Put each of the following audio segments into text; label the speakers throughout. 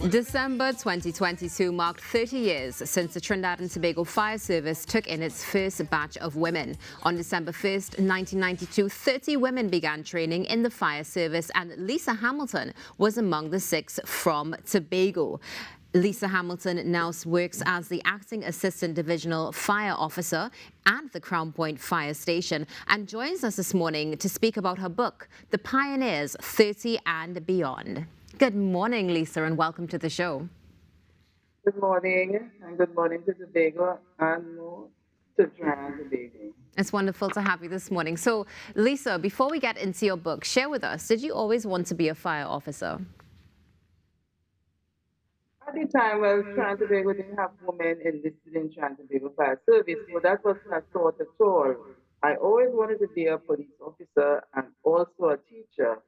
Speaker 1: December 2022 marked 30 years since the Trinidad and Tobago Fire Service took in its first batch of women. On December 1st, 1992, 30 women began training in the fire service, and Lisa Hamilton was among the 6 from Tobago. Lisa Hamilton now works as the acting assistant divisional fire officer at the Crown Point Fire Station and joins us this morning to speak about her book, The Pioneers 30 and Beyond. Good morning, Lisa, and welcome to the show.
Speaker 2: Good morning, and good morning to Tobago and to Trinidad and Tobago.
Speaker 1: It's wonderful to have you this morning. So, Lisa, before we get into your book, share with us, did you always want to be a fire officer?
Speaker 2: At the time, well, Trinidad and Tobago didn't have women enlisted in Trinidad and Tobago Fire Service, so that was not thought at all. I always wanted to be a police officer and also a teacher,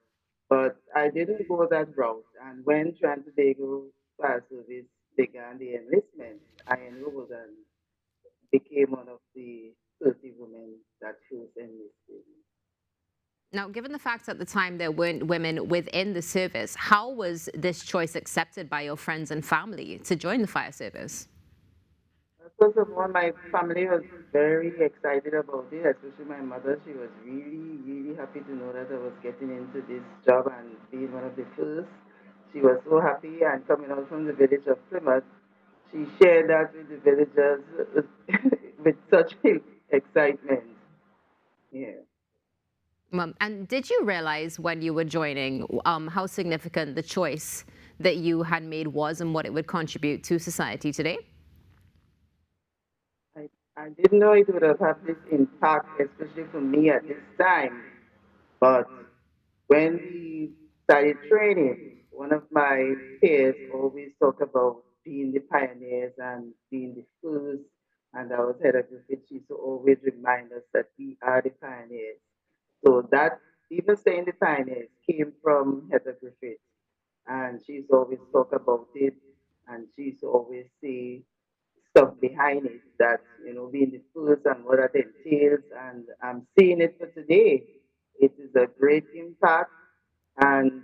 Speaker 2: but I didn't go that route. And when Trinidad and Tobago Fire Service began the enlistment, I enrolled and became one of the 30 women that first enlisted.
Speaker 1: Now, given the fact at the time there weren't women within the service, how was this choice accepted by your friends and family to join the fire service?
Speaker 2: First of all, my family was very excited about it, especially my mother. She was really, really happy to know that I was getting into this job and being one of the first. She was so happy, and coming out from the village of Plymouth, she shared that with the villagers with such excitement. Yeah.
Speaker 1: And did you realize when you were joining how significant the choice that you had made was and what it would contribute to society today?
Speaker 2: I didn't know it would have had this impact, especially for me at this time. But when we started training, one of my peers always talked about being the pioneers and being the first. And I was head of the she used to always remind us that we are the pioneers. So that even saying the pioneers came from Heather Griffith. And she used to always talk about it, and she used to always say stuff behind it that, being the first and what that entails. And I'm seeing it for today. It is a great impact and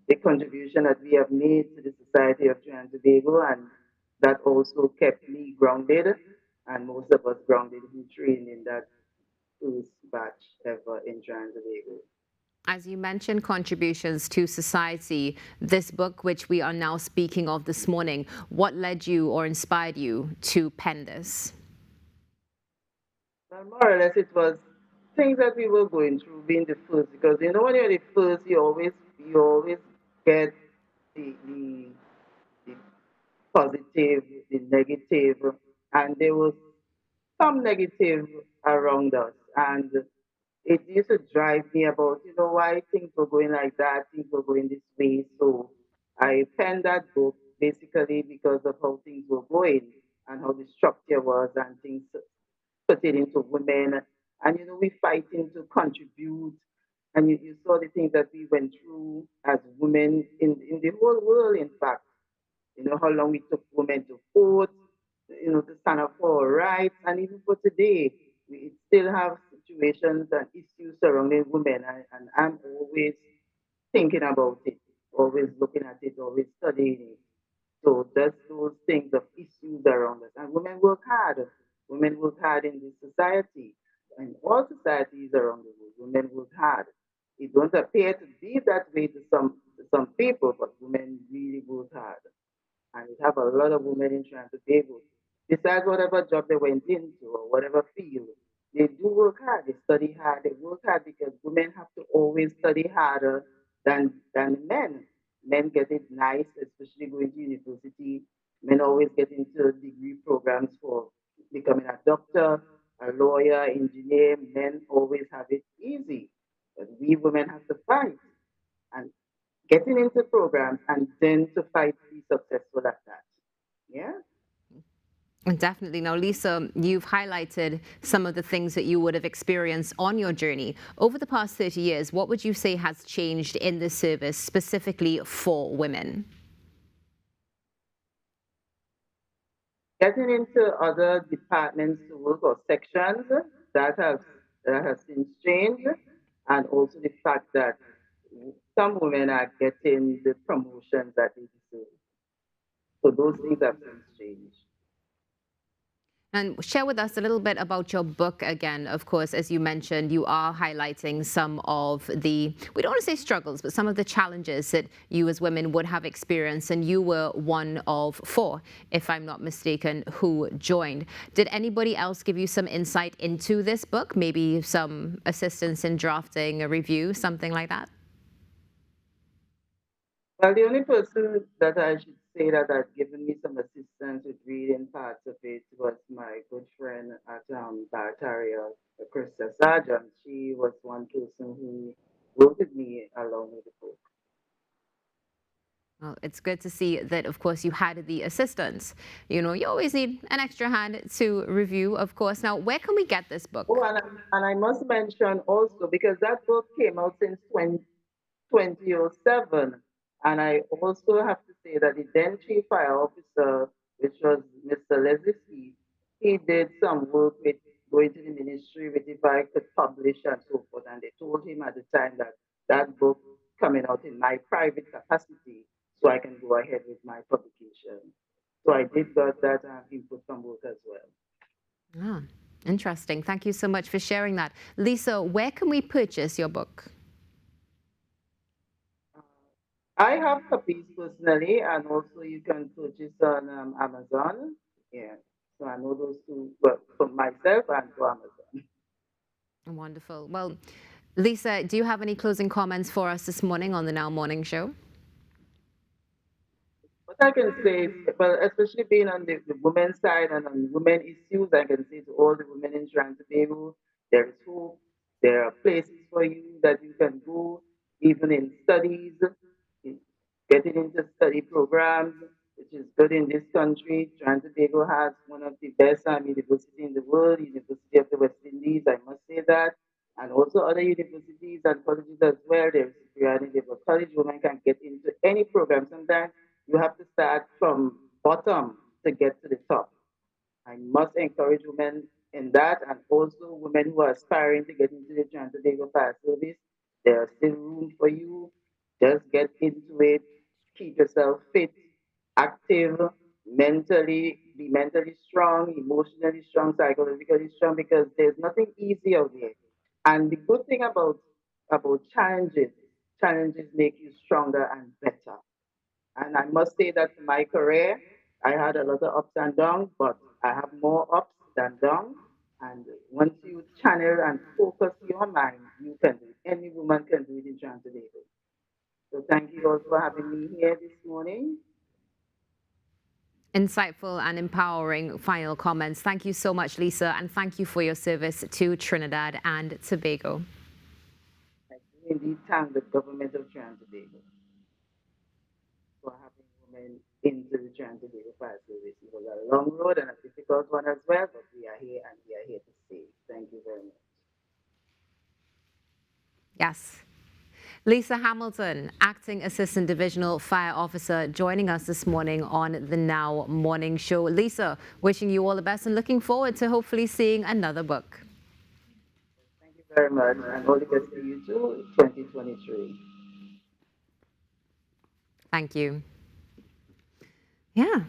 Speaker 2: the contribution that we have made to the society of Trinidad and Tobago, and that also kept me grounded, and most of us grounded who trained in that first batch ever in Trinidad and Tobago.
Speaker 1: As you mentioned, contributions to society, this book, which we are now speaking of this morning, what led you or inspired you to pen this?
Speaker 2: Well, more or less, it was things that we were going through being the first, because when you're the first, you always get the the positive, the negative, and there was some negative around us. And it used to drive me about, why things were going like that, things were going this way. So I penned that book basically because of how things were going and how the structure was and things pertaining to women. And, we fighting to contribute. And you saw the things that we went through as women in the whole world, in fact. How long it took women to vote, to stand up for our rights. And even for today, we still have situations and issues surrounding women. And I'm always thinking about it, always looking at it, always studying it. So that's those things of issues around us. And women work hard. Women work hard in this society. And all societies around the world, women work hard. It don't appear to be that way to some people, but women really work hard. And we have a lot of women in Trinidad and Tobago. Besides whatever job they went into or whatever field, they do work hard. They study hard. They work hard because women have to always study harder than men. Men get it nice, especially going to university. Men always get into degree programs for becoming a doctor, a lawyer, engineer. Men always have it easy. But we women have to fight. And getting into programs and then to fight to be successful at that. Yeah.
Speaker 1: Definitely. Now, Lisa, you've highlighted some of the things that you would have experienced on your journey. Over the past 30 years, what would you say has changed in this service specifically for women?
Speaker 2: Getting into other departments to work or sections that has that has since changed, and also the fact that some women are getting the promotions that they deserve. So those things have since changed.
Speaker 1: And share with us a little bit about your book again. Of course, as you mentioned, you are highlighting some of the, we don't want to say struggles, but some of the challenges that you as women would have experienced. And you were one of 4, if I'm not mistaken, who joined. Did anybody else give you some insight into this book? Maybe some assistance in drafting a review, something like that?
Speaker 2: Well, the only person that I should say that had given me some assistance with reading parts of it was my good friend at Bartaria, Krista Sargent. She was one person who worked with me along with the book.
Speaker 1: Well, it's good to see that, of course, you had the assistance. You know, you always need an extra hand to review, of course. Now, where can we get this book?
Speaker 2: Oh, and I must mention also, because that book came out since 2007, and I also have to say that the then Chief Fire Officer, which was Mr. Leslie Speed, he did some work with going to the ministry with if I could publish and so forth. And they told him at the time that that book coming out in my private capacity, so I can go ahead with my publication. So I did got that input from both as well.
Speaker 1: Ah, interesting. Thank you so much for sharing that. Lisa, where can we purchase your book?
Speaker 2: I have copies personally, and also you can purchase on Amazon. Yeah, so I know those two, well, for myself and for Amazon.
Speaker 1: Wonderful. Well, Lisa, do you have any closing comments for us this morning on the Now Morning Show?
Speaker 2: What I can say is, well, especially being on the women's side and on women issues, I can say to all the women in Trinidad and Tobago, there is hope. There are places for you that you can go, even in studies, getting into study programs, which is good in this country. Trinidad and Tobago has one of the best universities in the world, University of the West Indies, I must say that. And also other universities and colleges as well. There's Superior Level College, women can get into any program. Sometimes you have to start from bottom to get to the top. I must encourage women in that, and also women who are aspiring to get into the Trinidad and Tobago Fire Service. There are still room for you. Just get into it. Keep yourself fit, active, be mentally strong, emotionally strong, psychologically strong, because there's nothing easy out there. And the good thing about challenges make you stronger and better. And I must say that in my career, I had a lot of ups and downs, but I have more ups than downs. And once you channel and focus your mind, you can do it. Any woman can do it in Trinidad and Tobago. So thank you all for having me here this morning.
Speaker 1: Insightful and empowering final comments. Thank you so much, Lisa, and thank you for your service to Trinidad and Tobago.
Speaker 2: I do indeed thank the government of Trinidad and Tobago for having women into the Trinidad and Tobago Fire Service. It was a long road and a difficult one as well, but we are here and we are here to stay. Thank you very much.
Speaker 1: Yes. Lisa Hamilton, Acting Assistant Divisional Fire Officer, joining us this morning on the Now Morning Show. Lisa, wishing you all the best and looking forward to hopefully seeing another book.
Speaker 2: Thank you very much, and all the best to you too, 2023.
Speaker 1: Thank you. Yeah.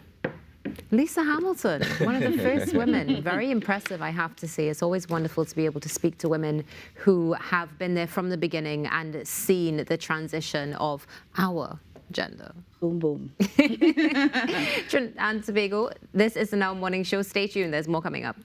Speaker 1: Lisa Hamilton, one of the first women. Very impressive, I have to say. It's always wonderful to be able to speak to women who have been there from the beginning and seen the transition of our gender.
Speaker 3: Boom, boom.
Speaker 1: And Tobago, this is the Now Morning Show. Stay tuned. There's more coming up.